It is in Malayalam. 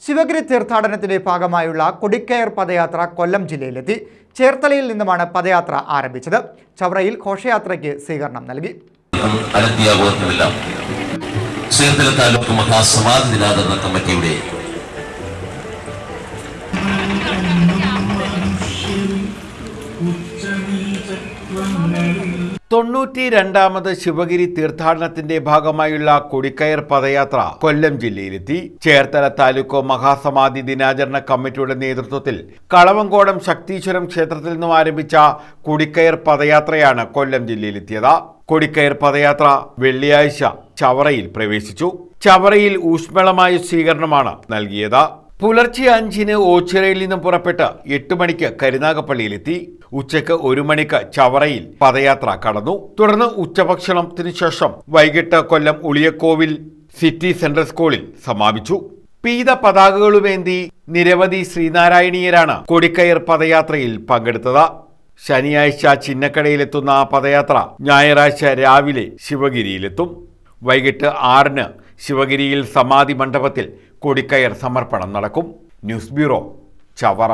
ശിവഗിരി തീർത്ഥാടനത്തിന്റെ ഭാഗമായുള്ള കൊടിക്കയർ പദയാത്ര കൊല്ലം ജില്ലയിലെത്തി. ചേർത്തലയിൽ നിന്നുമാണ് പദയാത്ര ആരംഭിച്ചത്. ചവറയിൽ ഘോഷയാത്രയ്ക്ക് സ്വീകരണം നൽകി. ചേർത്തല താലൂക്ക് മഹാസമാധി ദിനാചരണ കമ്മിറ്റിയുടെ തൊണ്ണൂറ്റിരണ്ടാമത് ശിവഗിരി തീർത്ഥാടനത്തിന്റെ ഭാഗമായുള്ള കൊടിക്കയർ പദയാത്ര കൊല്ലം ജില്ലയിലെത്തി. ചേർത്തല താലൂക്ക് മഹാസമാധി ദിനാചരണ കമ്മിറ്റിയുടെ നേതൃത്വത്തിൽ കളവങ്കോടം ശക്തീശ്വരം ക്ഷേത്രത്തിൽ നിന്നും ആരംഭിച്ച കൊടിക്കയർ പദയാത്രയാണ് കൊല്ലം ജില്ലയിലെത്തിയത്. കൊടിക്കയർ പദയാത്ര വെള്ളിയാഴ്ച ചവറയിൽ പ്രവേശിച്ചു. ചവറയിൽ ഊഷ്മളമായ സ്വീകരണമാണ് നൽകിയത്. പുലർച്ചെ 5-ന് ഓച്ചിറയിൽ നിന്നും പുറപ്പെട്ട് 8 മണിക്ക് കരുനാഗപ്പള്ളിയിലെത്തി. ഉച്ചയ്ക്ക് 1 മണിക്ക് ചവറയിൽ പദയാത്ര കടന്നു. തുടർന്ന് ഉച്ചഭക്ഷണത്തിന് ശേഷം വൈകിട്ട് കൊല്ലം ഉളിയക്കോവിൽ സിറ്റി സെൻട്രൽ സ്കൂളിൽ സമാപിച്ചു. പീത പതാകകളുമേന്തി നിരവധി ശ്രീനാരായണീയരാണ് കൊടിക്കയർ പദയാത്രയിൽ പങ്കെടുത്തത്. ശനിയാഴ്ച ചിന്നക്കടയിലെത്തുന്ന പദയാത്ര ഞായറാഴ്ച രാവിലെ ശിവഗിരിയിലെത്തും. വൈകിട്ട് 6-ന് ശിവഗിരിയിൽ സമാധി മണ്ഡപത്തിൽ കൊടിക്കയർ സമർപ്പണം നടക്കും. News bureau, Chavara.